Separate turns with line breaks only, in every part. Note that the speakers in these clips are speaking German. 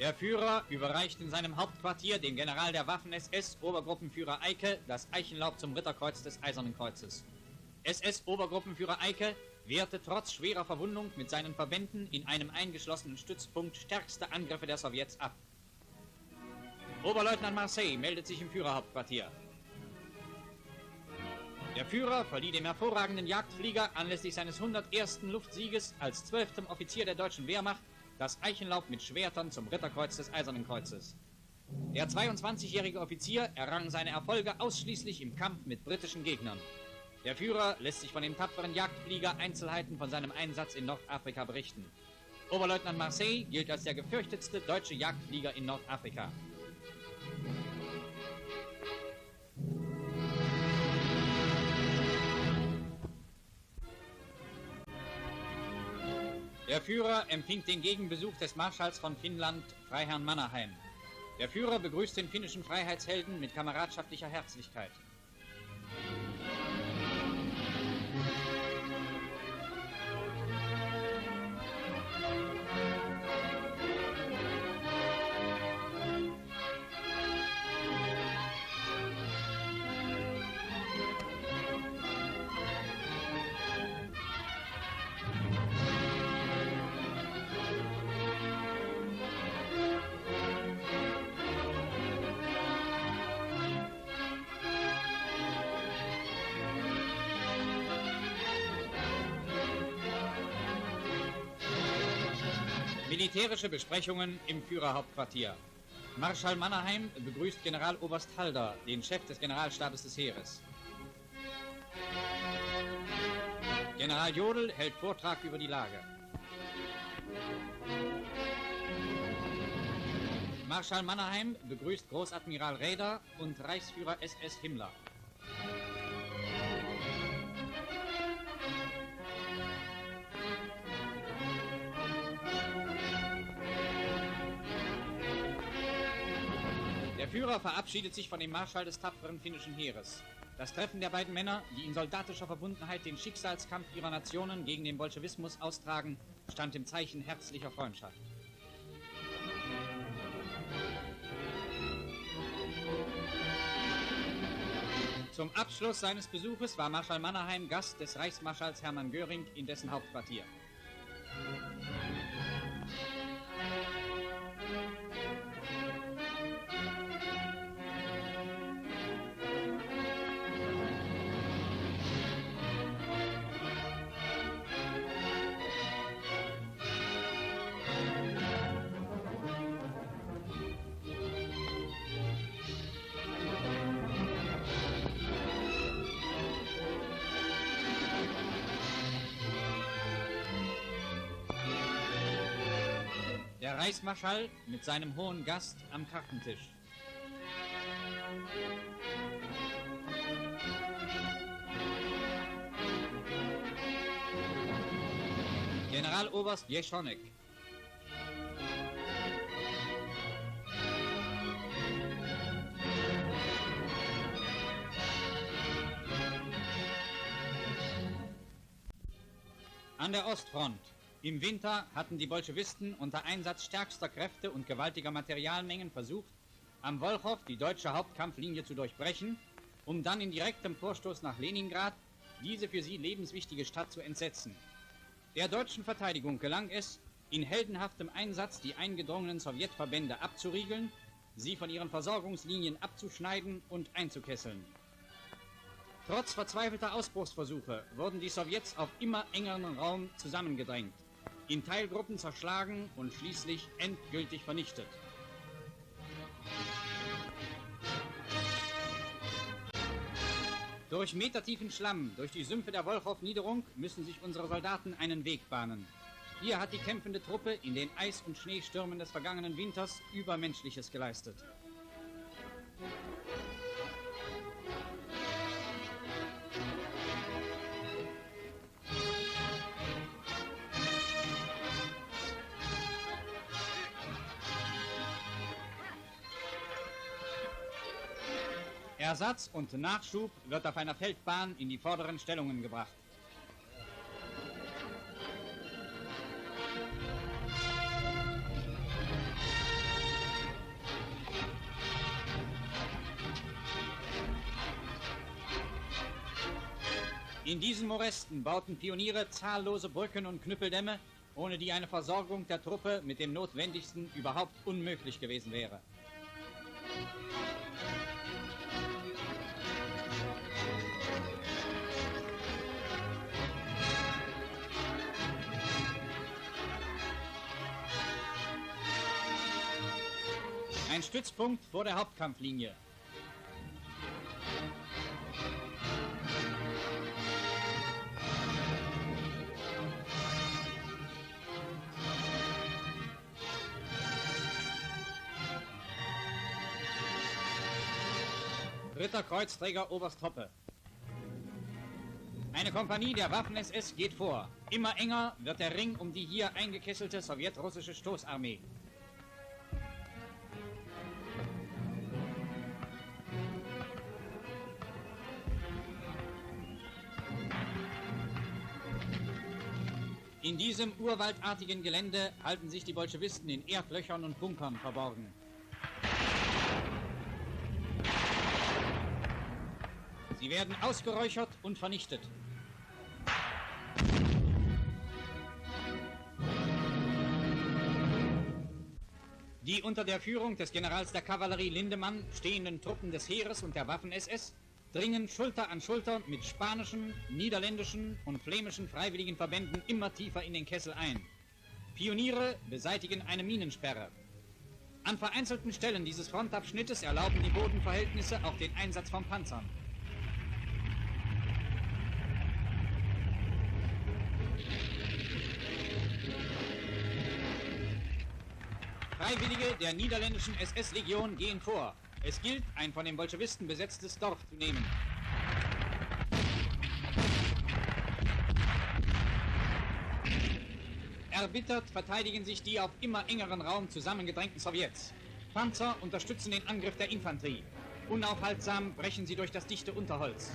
Der Führer überreicht in seinem Hauptquartier dem General der Waffen-SS, Obergruppenführer Eicke, das Eichenlaub zum Ritterkreuz des Eisernen Kreuzes. SS-Obergruppenführer Eicke wehrte trotz schwerer Verwundung mit seinen Verbänden in einem eingeschlossenen Stützpunkt stärkste Angriffe der Sowjets ab. Oberleutnant Marseille meldet sich im Führerhauptquartier. Der Führer verlieh dem hervorragenden Jagdflieger anlässlich seines 101. Luftsieges als 12. Offizier der deutschen Wehrmacht das Eichenlaub mit Schwertern zum Ritterkreuz des Eisernen Kreuzes. Der 22-jährige Offizier errang seine Erfolge ausschließlich im Kampf mit britischen Gegnern. Der Führer lässt sich von dem tapferen Jagdflieger Einzelheiten von seinem Einsatz in Nordafrika berichten. Oberleutnant Marseille gilt als der gefürchtetste deutsche Jagdflieger in Nordafrika. Der Führer empfing den Gegenbesuch des Marschalls von Finnland, Freiherrn Mannerheim. Der Führer begrüßt den finnischen Freiheitshelden mit kameradschaftlicher Herzlichkeit. Militärische Besprechungen im Führerhauptquartier. Marschall Mannerheim begrüßt Generaloberst Halder, den Chef des Generalstabes des Heeres. General Jodl hält Vortrag über die Lage. Marschall Mannerheim begrüßt Großadmiral Raeder und Reichsführer SS Himmler. Der Führer verabschiedet sich von dem Marschall des tapferen finnischen Heeres. Das Treffen der beiden Männer, die in soldatischer Verbundenheit den Schicksalskampf ihrer Nationen gegen den Bolschewismus austragen, stand im Zeichen herzlicher Freundschaft. Zum Abschluss seines Besuches war Marschall Mannerheim Gast des Reichsmarschalls Hermann Göring in dessen Hauptquartier. Der Reichsmarschall mit seinem hohen Gast am Kartentisch. Generaloberst Jeschonek. An der Ostfront. Im Winter hatten die Bolschewisten unter Einsatz stärkster Kräfte und gewaltiger Materialmengen versucht, am Wolchow die deutsche Hauptkampflinie zu durchbrechen, um dann in direktem Vorstoß nach Leningrad diese für sie lebenswichtige Stadt zu entsetzen. Der deutschen Verteidigung gelang es, in heldenhaftem Einsatz die eingedrungenen Sowjetverbände abzuriegeln, sie von ihren Versorgungslinien abzuschneiden und einzukesseln. Trotz verzweifelter Ausbruchsversuche wurden die Sowjets auf immer engeren Raum zusammengedrängt, in Teilgruppen zerschlagen und schließlich endgültig vernichtet. Durch metertiefen Schlamm, durch die Sümpfe der Wolchow-Niederung müssen sich unsere Soldaten einen Weg bahnen. Hier hat die kämpfende Truppe in den Eis- und Schneestürmen des vergangenen Winters Übermenschliches geleistet. Ersatz und Nachschub wird auf einer Feldbahn in die vorderen Stellungen gebracht. In diesen Morästen bauten Pioniere zahllose Brücken und Knüppeldämme, ohne die eine Versorgung der Truppe mit dem Notwendigsten überhaupt unmöglich gewesen wäre. Ein Stützpunkt vor der Hauptkampflinie. Dritter Kreuzträger Oberst Hoppe. Eine Kompanie der Waffen-SS geht vor. Immer enger wird der Ring um die hier eingekesselte sowjetrussische Stoßarmee. In diesem urwaldartigen Gelände halten sich die Bolschewisten in Erdlöchern und Bunkern verborgen. Sie werden ausgeräuchert und vernichtet. Die unter der Führung des Generals der Kavallerie Lindemann stehenden Truppen des Heeres und der Waffen-SS dringen Schulter an Schulter mit spanischen, niederländischen und flämischen Freiwilligenverbänden immer tiefer in den Kessel ein. Pioniere beseitigen eine Minensperre. An vereinzelten Stellen dieses Frontabschnittes erlauben die Bodenverhältnisse auch den Einsatz von Panzern. Freiwillige der niederländischen SS-Legion gehen vor. Es gilt, ein von den Bolschewisten besetztes Dorf zu nehmen. Erbittert verteidigen sich die auf immer engeren Raum zusammengedrängten Sowjets. Panzer unterstützen den Angriff der Infanterie. Unaufhaltsam brechen sie durch das dichte Unterholz.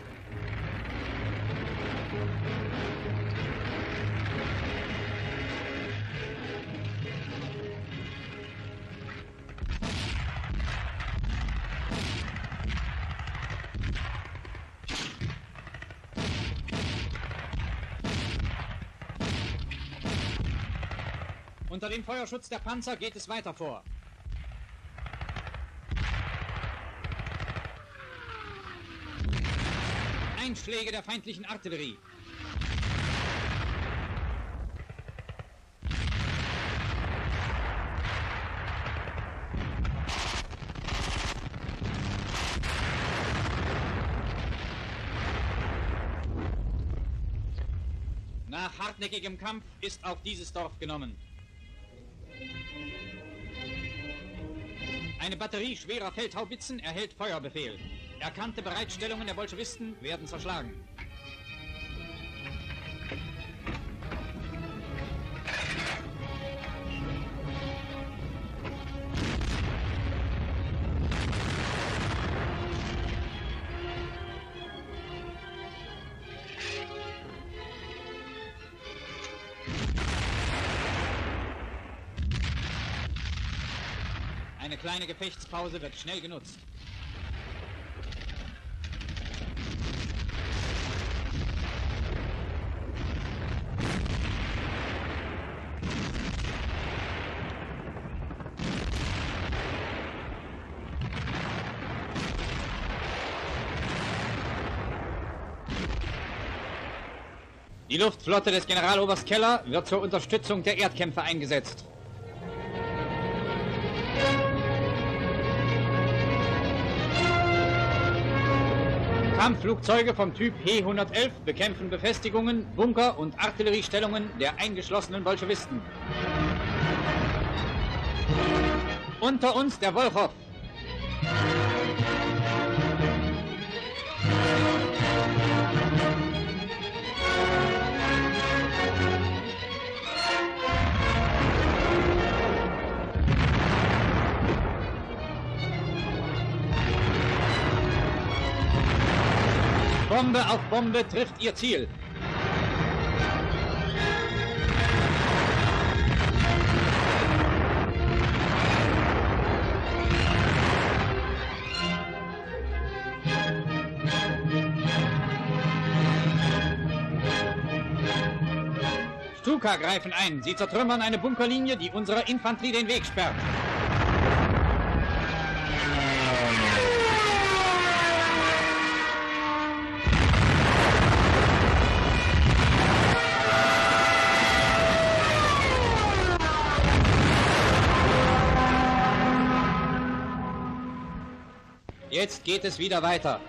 Unter dem Feuerschutz der Panzer geht es weiter vor. Einschläge der feindlichen Artillerie. Nach hartnäckigem Kampf ist auch dieses Dorf genommen. Eine Batterie schwerer Feldhaubitzen erhält Feuerbefehl. Erkannte Bereitstellungen der Bolschewisten werden zerschlagen. Eine kleine Gefechtspause wird schnell genutzt. Die Luftflotte des Generaloberst Keller wird zur Unterstützung der Erdkämpfe eingesetzt. Kampfflugzeuge vom Typ He-111 bekämpfen Befestigungen, Bunker und Artilleriestellungen der eingeschlossenen Bolschewisten. Unter uns der Wolchow. Bombe auf Bombe trifft ihr Ziel. Bazooka greifen ein. Sie zertrümmern eine Bunkerlinie, die unserer Infanterie den Weg sperrt. Jetzt geht es wieder weiter.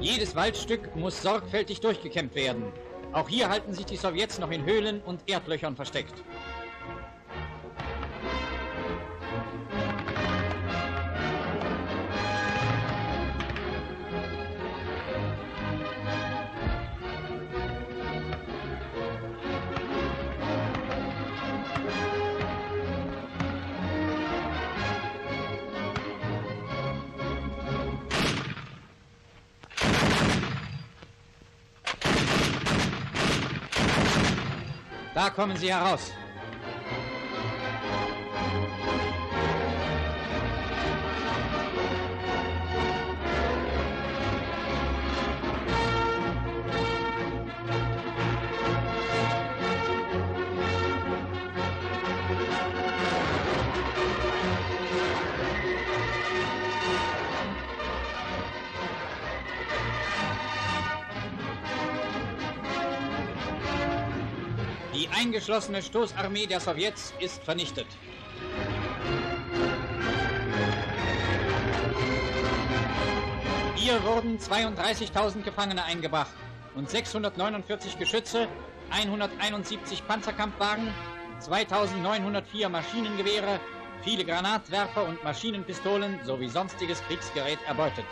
Jedes Waldstück muss sorgfältig durchgekämmt werden. Auch hier halten sich die Sowjets noch in Höhlen und Erdlöchern versteckt. Da kommen sie heraus. Die eingeschlossene Stoßarmee der Sowjets ist vernichtet. Hier wurden 32.000 Gefangene eingebracht und 649 Geschütze, 171 Panzerkampfwagen, 2.904 Maschinengewehre, viele Granatwerfer und Maschinenpistolen sowie sonstiges Kriegsgerät erbeutet.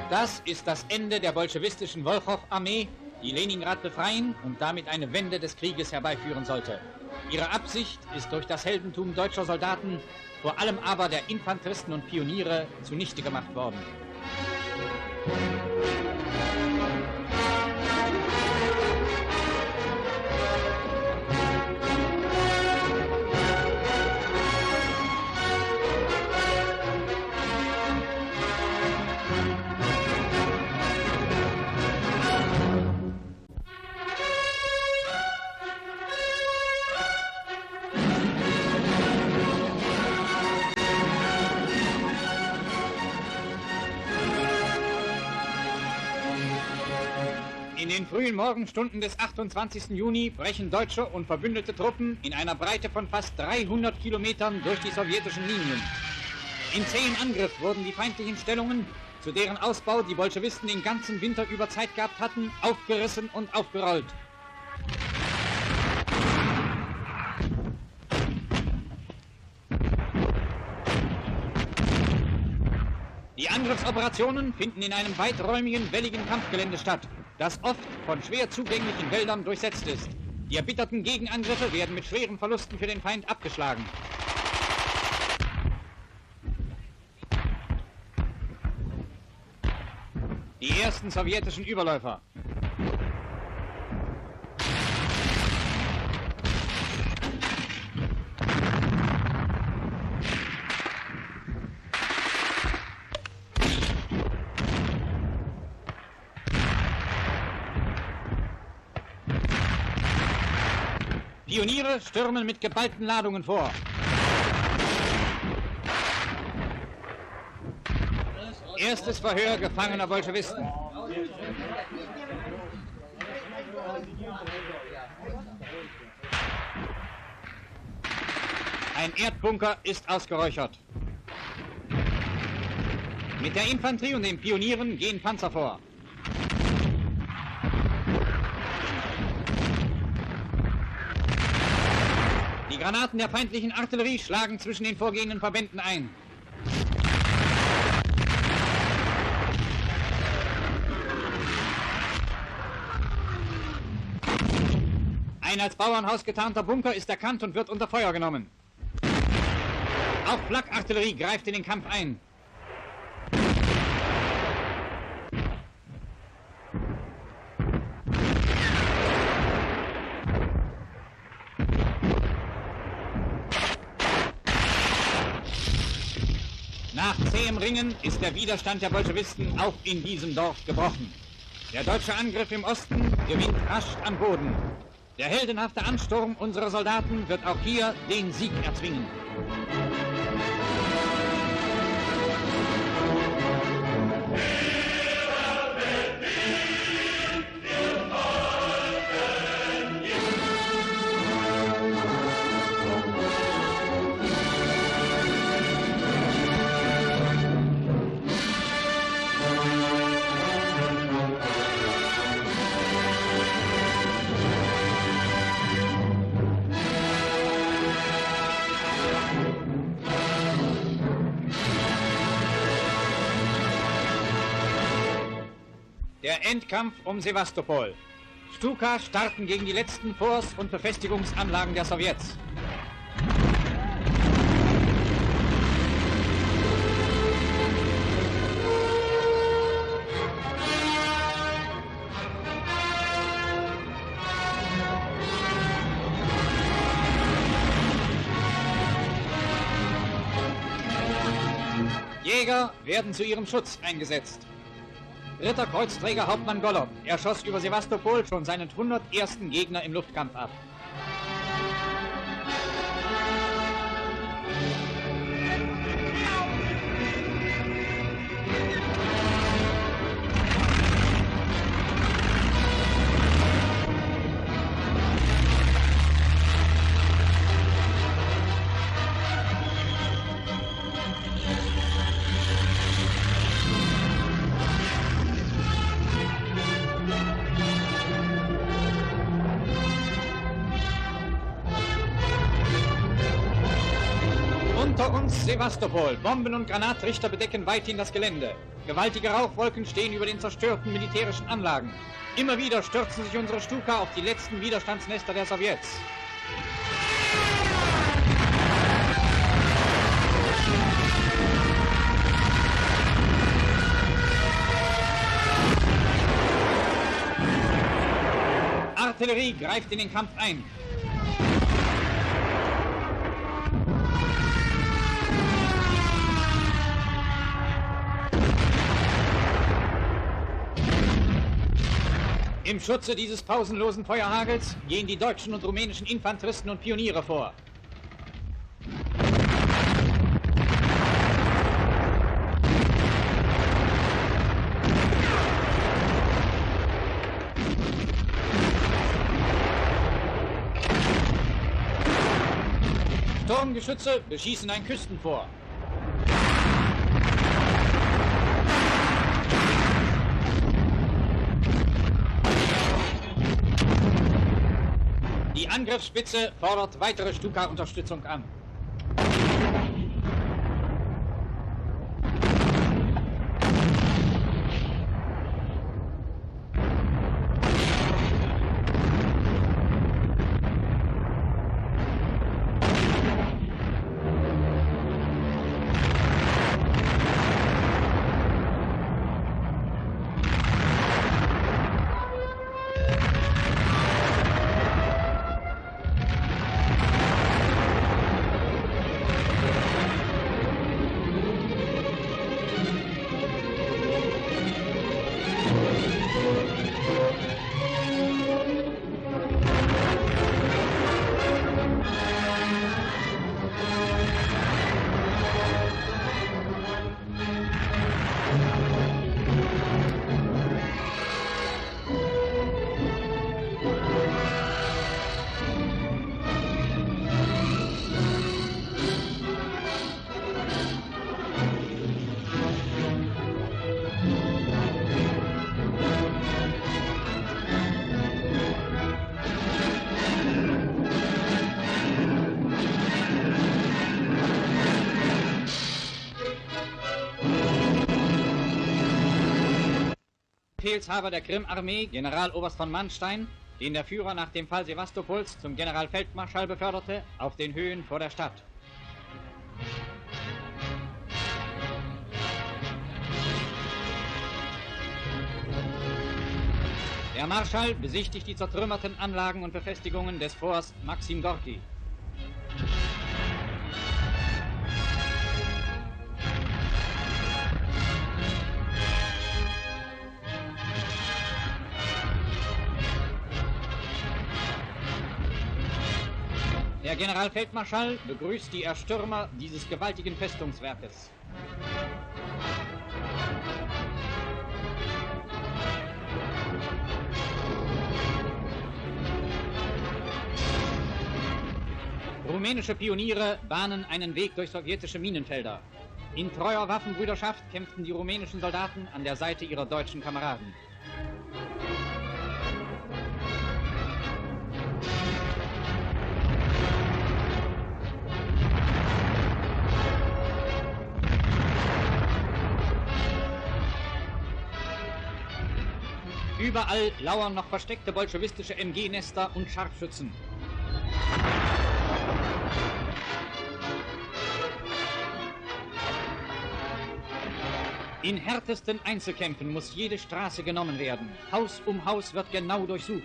Das ist das Ende der bolschewistischen Wolchow-Armee, die Leningrad befreien und damit eine Wende des Krieges herbeiführen sollte. Ihre Absicht ist durch das Heldentum deutscher Soldaten, vor allem aber der Infanteristen und Pioniere, zunichte gemacht worden. In den frühen Morgenstunden des 28. Juni brechen deutsche und verbündete Truppen in einer Breite von fast 300 Kilometern durch die sowjetischen Linien. Im zähen Angriff wurden die feindlichen Stellungen, zu deren Ausbau die Bolschewisten den ganzen Winter über Zeit gehabt hatten, aufgerissen und aufgerollt. Die Angriffsoperationen finden in einem weiträumigen, welligen Kampfgelände statt, das oft von schwer zugänglichen Wäldern durchsetzt ist. Die erbitterten Gegenangriffe werden mit schweren Verlusten für den Feind abgeschlagen. Die ersten sowjetischen Überläufer. Pioniere stürmen mit geballten Ladungen vor. Erstes Verhör gefangener Bolschewisten. Ein Erdbunker ist ausgeräuchert. Mit der Infanterie und den Pionieren gehen Panzer vor. Die Granaten der feindlichen Artillerie schlagen zwischen den vorgehenden Verbänden ein. Ein als Bauernhaus getarnter Bunker ist erkannt und wird unter Feuer genommen. Auch Flakartillerie greift in den Kampf ein. Nach zähem Ringen ist der Widerstand der Bolschewisten auch in diesem Dorf gebrochen. Der deutsche Angriff im Osten gewinnt rasch an Boden. Der heldenhafte Ansturm unserer Soldaten wird auch hier den Sieg erzwingen. Der Endkampf um Sewastopol. Stuka starten gegen die letzten Forts und Befestigungsanlagen der Sowjets. Jäger werden zu ihrem Schutz eingesetzt. Ritterkreuzträger Hauptmann Gollob erschoss über Sewastopol schon seinen 101. Gegner im Luftkampf ab. Unter uns Sewastopol. Bomben und Granatrichter bedecken weithin das Gelände. Gewaltige Rauchwolken stehen über den zerstörten militärischen Anlagen. Immer wieder stürzen sich unsere Stuka auf die letzten Widerstandsnester der Sowjets. Artillerie greift in den Kampf ein. Im Schutze dieses pausenlosen Feuerhagels gehen die deutschen und rumänischen Infanteristen und Pioniere vor. Sturmgeschütze beschießen ein Küstenfort. Die Angriffsspitze fordert weitere Stuka-Unterstützung an. Befehlshaber der Krim-Armee, Generaloberst von Manstein, den der Führer nach dem Fall Sevastopols zum Generalfeldmarschall beförderte, auf den Höhen vor der Stadt. Der Marschall besichtigt die zertrümmerten Anlagen und Befestigungen des Forts Maxim Gorki. Der Generalfeldmarschall begrüßt die Erstürmer dieses gewaltigen Festungswerkes. Rumänische Pioniere bahnen einen Weg durch sowjetische Minenfelder. In treuer Waffenbrüderschaft kämpften die rumänischen Soldaten an der Seite ihrer deutschen Kameraden. Überall lauern noch versteckte bolschewistische MG-Nester und Scharfschützen. In härtesten Einzelkämpfen muss jede Straße genommen werden. Haus um Haus wird genau durchsucht.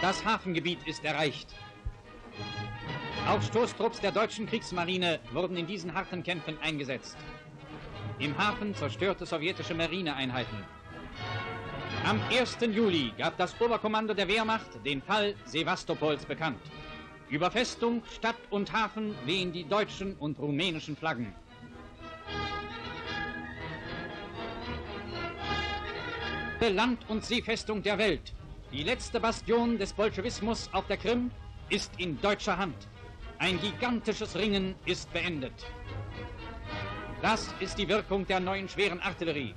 Das Hafengebiet ist erreicht. Auch Stoßtrupps der deutschen Kriegsmarine wurden in diesen harten Kämpfen eingesetzt. Im Hafen zerstörte sowjetische Marineeinheiten. Am 1. Juli gab das Oberkommando der Wehrmacht den Fall Sevastopols bekannt. Über Festung, Stadt und Hafen wehen die deutschen und rumänischen Flaggen. Land- und Seefestung der Welt, die letzte Bastion des Bolschewismus auf der Krim, ist in deutscher Hand. Ein gigantisches Ringen ist beendet. Das ist die Wirkung der neuen schweren Artillerie.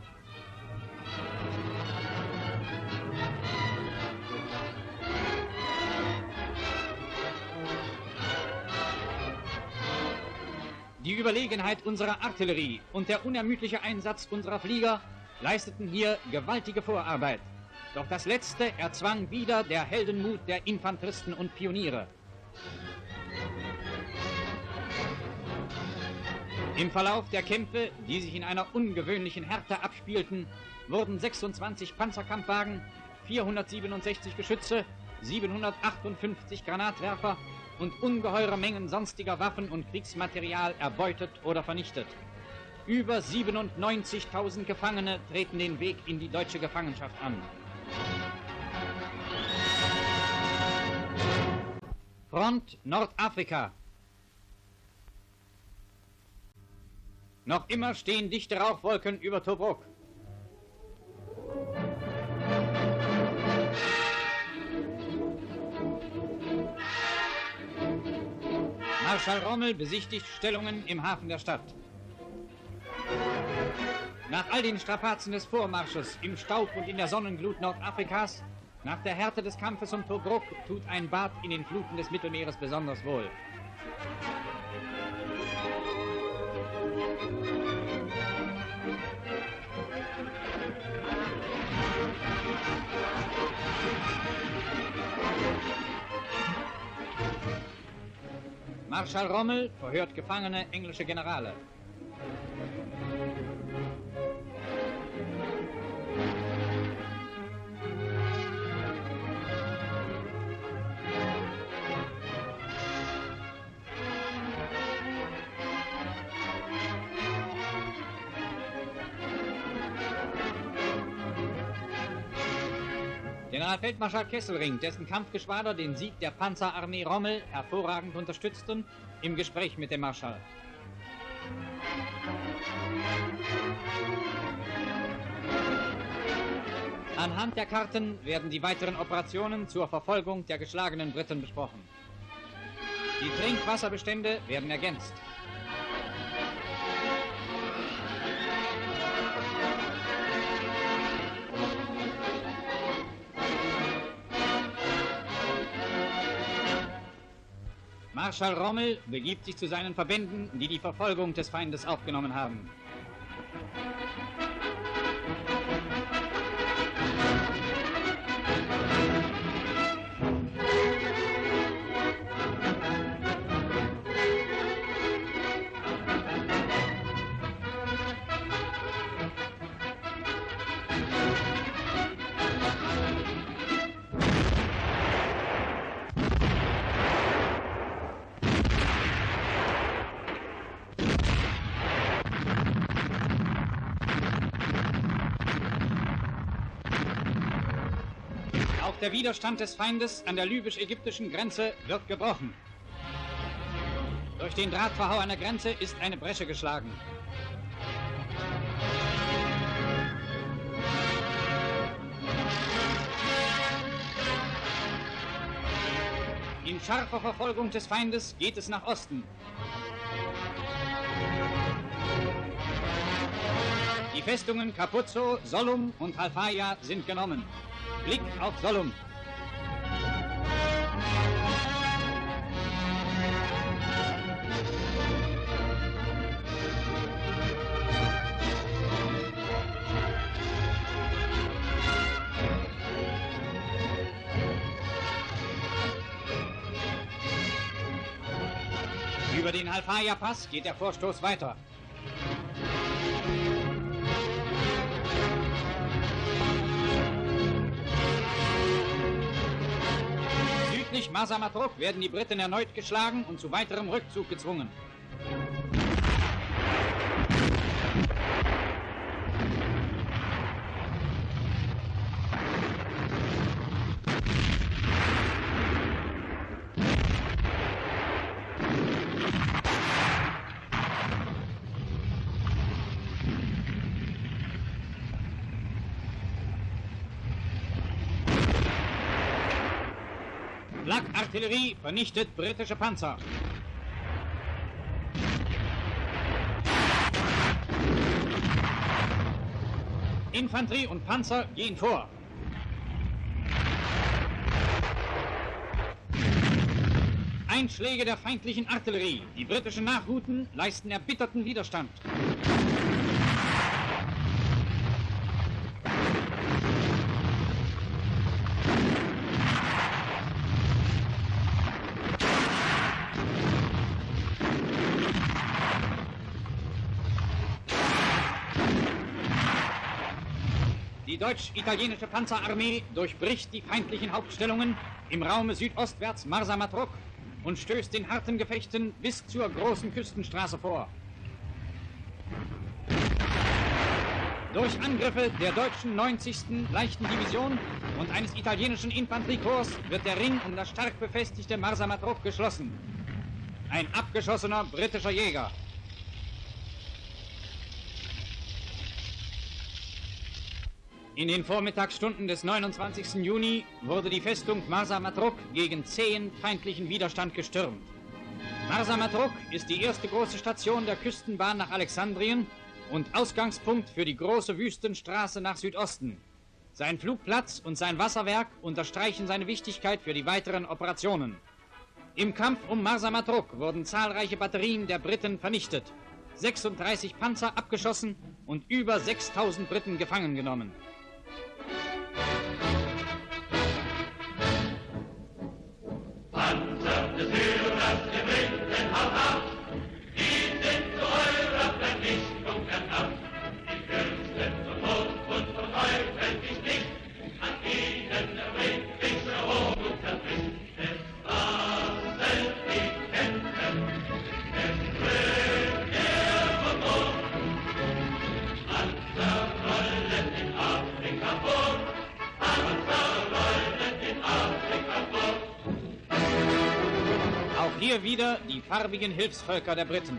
Die Überlegenheit unserer Artillerie und der unermüdliche Einsatz unserer Flieger leisteten hier gewaltige Vorarbeit. Doch das Letzte erzwang wieder der Heldenmut der Infanteristen und Pioniere. Im Verlauf der Kämpfe, die sich in einer ungewöhnlichen Härte abspielten, wurden 26 Panzerkampfwagen, 467 Geschütze, 758 Granatwerfer und ungeheure Mengen sonstiger Waffen und Kriegsmaterial erbeutet oder vernichtet. Über 97.000 Gefangene treten den Weg in die deutsche Gefangenschaft an. Front Nordafrika. Noch immer stehen dichte Rauchwolken über Tobruk. Marschall Rommel besichtigt Stellungen im Hafen der Stadt. Nach all den Strapazen des Vormarsches im Staub und in der Sonnenglut Nordafrikas, nach der Härte des Kampfes um Tobruk, tut ein Bad in den Fluten des Mittelmeeres besonders wohl. Marschall Rommel verhört gefangene englische Generale. Generalfeldmarschall Kesselring, dessen Kampfgeschwader den Sieg der Panzerarmee Rommel hervorragend unterstützten, im Gespräch mit dem Marschall. Anhand der Karten werden die weiteren Operationen zur Verfolgung der geschlagenen Briten besprochen. Die Trinkwasserbestände werden ergänzt. Marschall Rommel begibt sich zu seinen Verbänden, die die Verfolgung des Feindes aufgenommen haben. Auch der Widerstand des Feindes an der libysch-ägyptischen Grenze wird gebrochen. Durch den Drahtverhau an der Grenze ist eine Bresche geschlagen. In scharfer Verfolgung des Feindes geht es nach Osten. Die Festungen Capuzzo, Sollum und Halfaya sind genommen. Blick auf Sollum. Über den Halfaya-Pass geht der Vorstoß weiter. Südlich Marsa Matruh werden die Briten erneut geschlagen und zu weiterem Rückzug gezwungen. Flak-Artillerie vernichtet britische Panzer. Infanterie und Panzer gehen vor. Einschläge der feindlichen Artillerie. Die britischen Nachhuten leisten erbitterten Widerstand. Die deutsch-italienische Panzerarmee durchbricht die feindlichen Hauptstellungen im Raume südostwärts Marsa Matruh und stößt in harten Gefechten bis zur großen Küstenstraße vor. Durch Angriffe der deutschen 90. leichten Division und eines italienischen Infanteriekorps wird der Ring um das stark befestigte Marsa Matruh geschlossen. Ein abgeschossener britischer Jäger. In den Vormittagsstunden des 29. Juni wurde die Festung Marsa Matruh gegen zähen feindlichen Widerstand gestürmt. Marsa Matruh ist die erste große Station der Küstenbahn nach Alexandrien und Ausgangspunkt für die große Wüstenstraße nach Südosten. Sein Flugplatz und sein Wasserwerk unterstreichen seine Wichtigkeit für die weiteren Operationen. Im Kampf um Marsa Matruh wurden zahlreiche Batterien der Briten vernichtet, 36 Panzer abgeschossen und über 6000 Briten gefangen genommen.
Panzer des Führers, ihr Briten, haut ab! Die sind zu eurer Vernichtung ertappt. Die Fürsten zum Tod und verteufeln sich nicht, an ihnen britische Hochmut zerbricht. Es rasselt die Kämpfe, es rührt der Verbot. Panzer rollen in Afrika vor, Panzer rollen in Afrika vor.
Auch hier wieder die farbigen Hilfsvölker der Briten.